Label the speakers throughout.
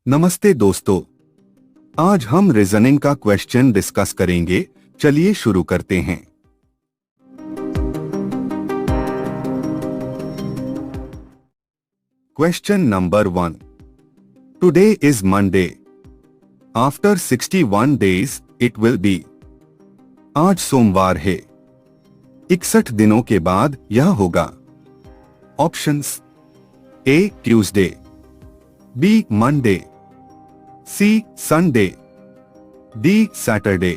Speaker 1: नमस्ते दोस्तों, आज हम रीजनिंग का क्वेश्चन डिस्कस करेंगे। चलिए शुरू करते हैं। Question number 1। Today is Monday. After 61 days it will be. आज सोमवार है, 61 दिनों के बाद यह होगा। Options: A Tuesday, B Monday, C Sunday, D Saturday.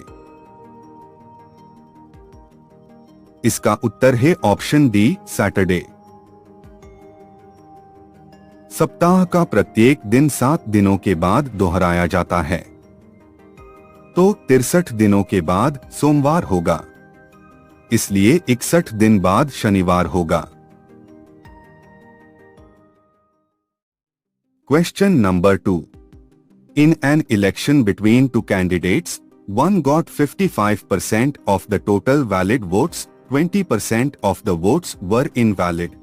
Speaker 1: इसका उत्तर है ऑप्शन डी सैटरडे। सप्ताह का प्रत्येक दिन 7 दिनों के बाद दोहराया जाता है, तो 63 दिनों के बाद सोमवार होगा, इसलिए 61 दिन बाद शनिवार होगा। Question number 2। In an election between two candidates, one got 55% of the total valid votes, 20% of the votes were invalid.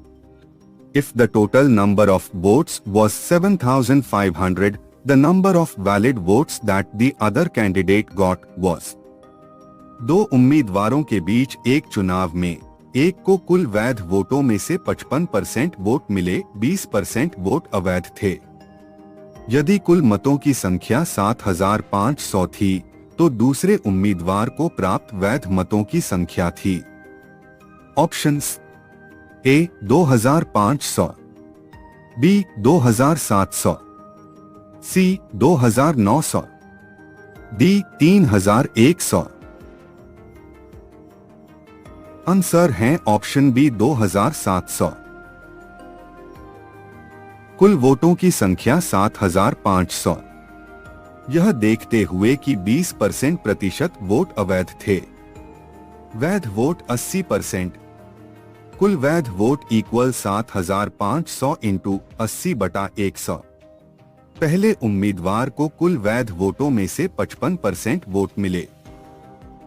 Speaker 1: If the total number of votes was 7,500, the number of valid votes that the other candidate got was। दो उम्मीदवारों के बीच एक चुनाव में एक को कुल वैध वोटों में से 55% वोट मिले, 20% वोट अवैध थे। यदि कुल मतों की संख्या 7,500 थी, तो दूसरे उम्मीदवार को प्राप्त वैध मतों की संख्या थी। ऑप्शंस: ए 2,500, बी 2,700, सी 2,900, डी 3,100। आंसर है ऑप्शन बी 2,700। कुल वोटों की संख्या 7,500। यह देखते हुए कि 20% वोट अवैध थे। वैध वोट 80%। कुल वैध वोट इक्वल 7,500 इंटू 80/100। पहले उम्मीदवार को कुल वैध वोटों में से 55% वोट मिले,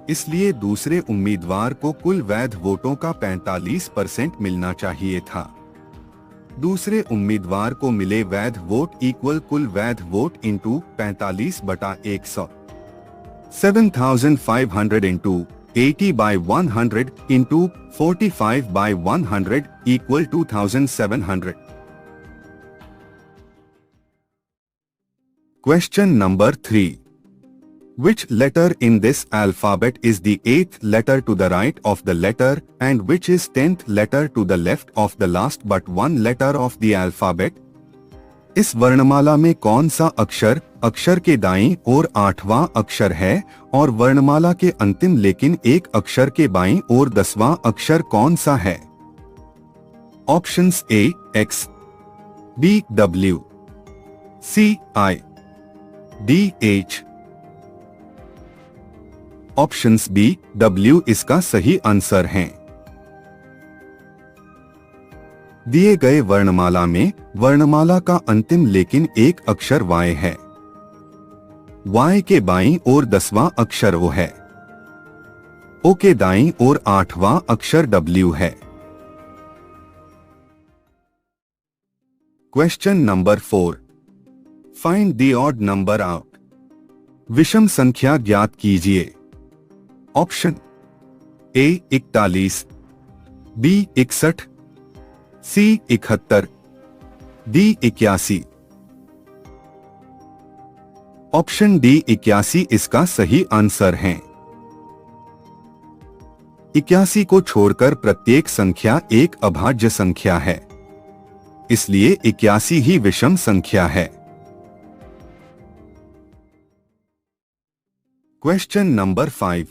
Speaker 1: इसलिए दूसरे उम्मीदवार को कुल वैध वोटों का 45% मिलना चाहिए था। दूसरे उम्मीदवार को मिले वैध वोट इक्वल कुल वैध vote into 45/100। 7,500 into 80/100 into 45/100 equal 2,700। Question number 3। Which letter in this alphabet is the 8th letter to the right of the letter and which is 10th letter to the left of the last but one letter of the alphabet? इस वर्णमाला में कौन सा अक्षर अक्षर के दाईं ओर 8वां अक्षर है और वर्णमाला के अंतिम लेकिन एक अक्षर के बाईं ओर 10वां अक्षर कौन सा है? Options: A X, B W, C I, D H. Options B W इसका सही आंसर है। दिए गए वर्णमाला में वर्णमाला का अंतिम लेकिन एक अक्षर वाई है। वाई के बाईं ओर 10वां अक्षर ओ है। ओ के दाईं ओर 8वां अक्षर डब्ल्यू है। Question number 4। Find the odd number out. विषम संख्या ज्ञात कीजिए। ऑप्शन: ए 41, बी 61, सी 71, डी 81। ऑप्शन डी 81 इसका सही आंसर है। 81 को छोड़कर प्रत्येक संख्या एक अभाज्य संख्या है, इसलिए 81 ही विषम संख्या है। Question number 5।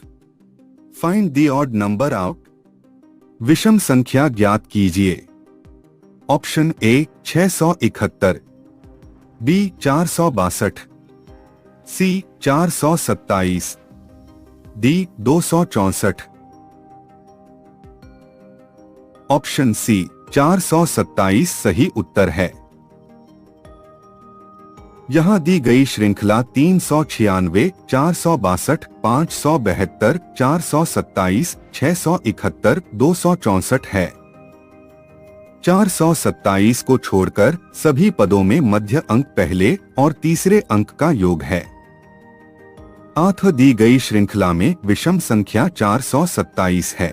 Speaker 1: Find the odd number out. विषम संख्या ज्ञात कीजिए। ऑप्शन: ए 671, बी 462, सी 427, डी 264। ऑप्शन सी 427 सही उत्तर है। यहाँ दी गई श्रृंखला 396, 462, 572, 427, 671, 264 है। 427 को छोड़कर सभी पदों में मध्य अंक पहले और तीसरे अंक का योग है। अतः दी गई श्रृंखला में विषम संख्या 427 है।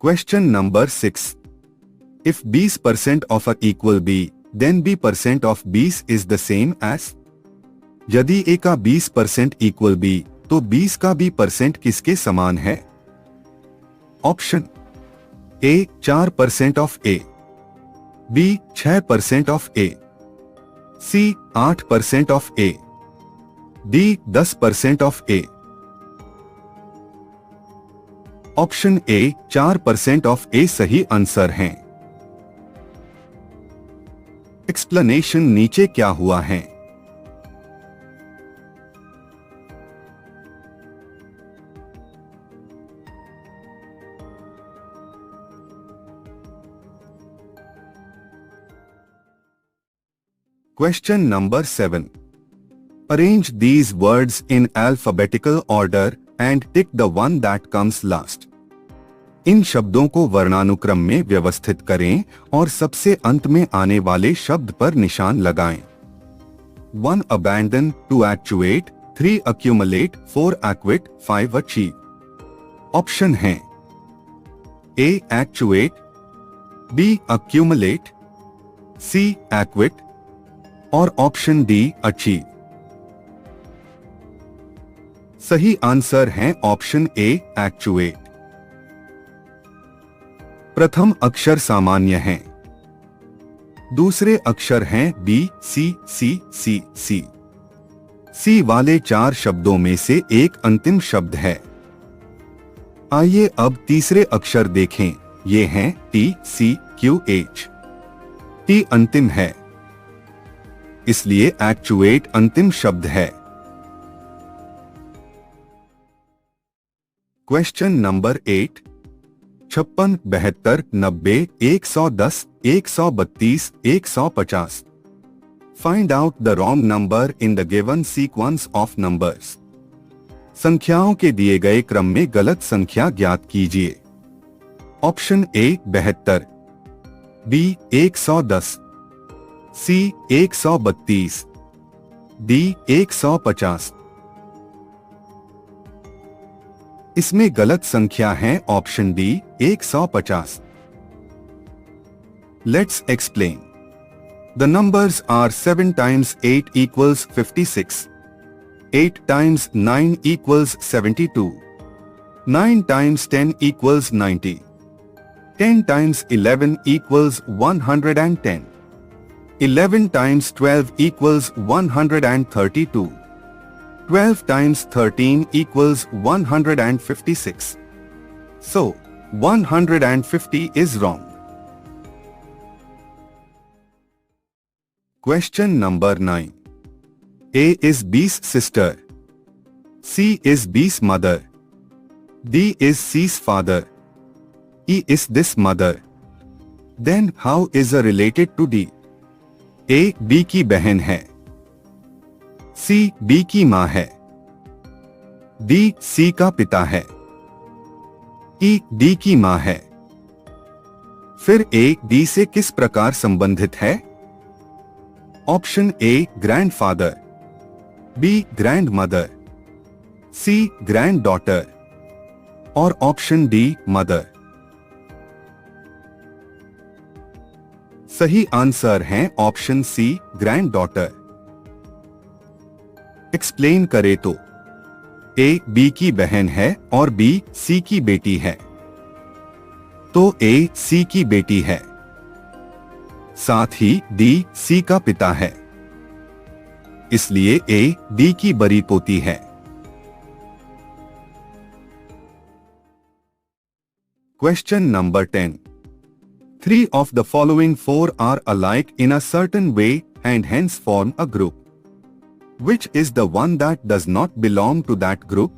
Speaker 1: Question number 6। If 20% of a equal B, then B% of 20 is the same as? यदि A का 20% इक्वल B, तो 20 का B% किसके समान है? Option A 4% of A, B 6% of A, C 8% of A, D 10% of A। Option A 4% of A सही answer है। Explanation नीचे क्या हुआ है? Question number 7. Arrange these words in alphabetical order and tick the one that comes last. इन शब्दों को वर्णानुक्रम में व्यवस्थित करें और सबसे अंत में आने वाले शब्द पर निशान लगाएं। 1 abandon, 2 actuate, 3 accumulate, 4 acquit, 5 achieve। Option हैं A actuate, B accumulate, C acquit और ऑप्शन D achieve। सही आंसर है ऑप्शन A actuate। प्रथम अक्षर सामान्य हैं, दूसरे अक्षर हैं B, C, C, C, C। C वाले 4 शब्दों में से एक अंतिम शब्द है। आइए अब तीसरे अक्षर देखें, ये हैं T, C, Q, H। T अंतिम है, इसलिए एक्चुएट अंतिम शब्द है। Question number 8। 56, 72, 90, 110, 132, 150। Find out the wrong number in the given sequence of numbers. संख्याओं के दिए गए क्रम में गलत संख्या ज्ञात कीजिए। Option A 72, B 110, C 132, D 150। इसमें गलत संख्या है option D 150। Let's explain. The numbers are 7 times 8 equals 56, 8 times 9 equals 72, 9 times 10 equals 90, 10 times 11 equals 110, 11 times 12 equals 132, 12 times 13 equals 156. So, 150 is wrong. Question number 9. A is B's sister. C is B's mother. D is C's father. E is this mother. Then how is A related to D? A B की बहन है, C B की मां है, D C का पिता है, E D की मां है। फिर A D से किस प्रकार संबंधित है? Option A grandfather, B grandmother, C granddaughter और ऑप्शन D मदर। सही आंसर है ऑप्शन C ग्रैंडडॉटर। एक्सप्लेन करें तो A B की बहन है और B C की बेटी है, तो A C की बेटी है। साथ ही D C का पिता है, इसलिए A D की बड़ी पोती है। Question number 10। 3 of the following 4 are alike in a certain way and hence form a group. Which is the one that does not belong to that group?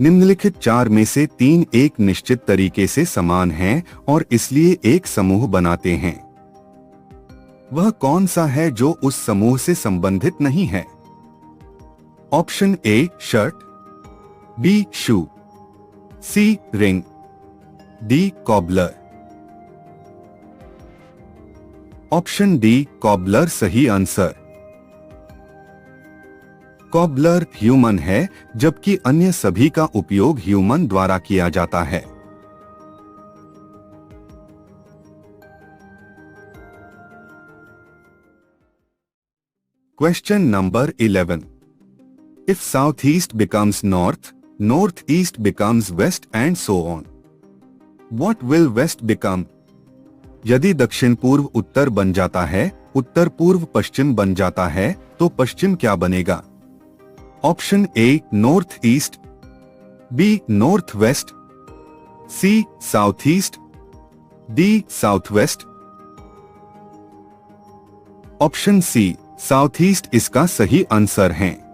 Speaker 1: निम्नलिखित 4 में से 3 एक निश्चित तरीके से समान हैं और इसलिए एक समूह बनाते हैं। वह कौन सा है जो उस समूह से संबंधित नहीं है? Option A shirt, B shoe, C ring, D cobbler. Option D cobbler सही आंसर। कॉबलर ह्यूमन है, जबकि अन्य सभी का उपयोग ह्यूमन द्वारा किया जाता है। Question number 11। If southeast becomes north, northeast becomes west and so on. What will west become? यदि दक्षिण पूर्व उत्तर बन जाता है, उत्तर पूर्व पश्चिम बन जाता है, तो पश्चिम क्या बनेगा? Option A north east, B north west, C south east, D south west. Option C south east इसका सही आंसर है।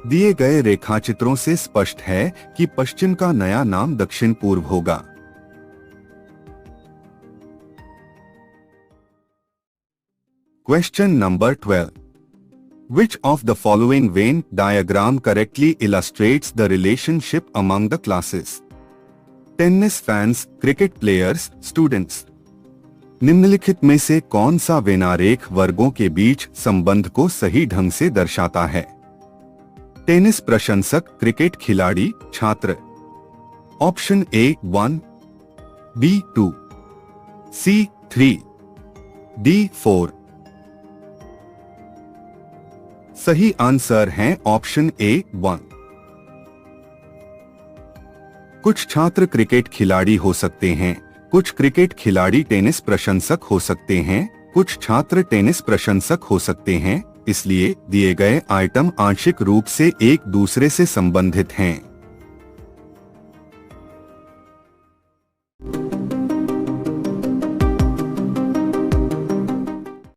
Speaker 1: दिए गए रेखाचित्रों से स्पष्ट है कि पश्चिम का नया नाम दक्षिण पूर्व होगा। Question number 12। Which of the following Venn diagram correctly illustrates the relationship among the classes? Tennis fans, cricket players, students. निम्नलिखित में से कौन सा वेन आरेख वर्गों के बीच संबंध को सही ढंग से दर्शाता है? टेनिस प्रशंसक, क्रिकेट खिलाड़ी, छात्र। Option A 1, B 2, C 3, D 4। सही आंसर है ऑप्शन ए 1। कुछ छात्र क्रिकेट खिलाड़ी हो सकते हैं, कुछ क्रिकेट खिलाड़ी टेनिस प्रशंसक हो सकते हैं, कुछ छात्र टेनिस प्रशंसक हो सकते हैं, इसलिए दिए गए आइटम आंशिक रूप से एक दूसरे से संबंधित हैं।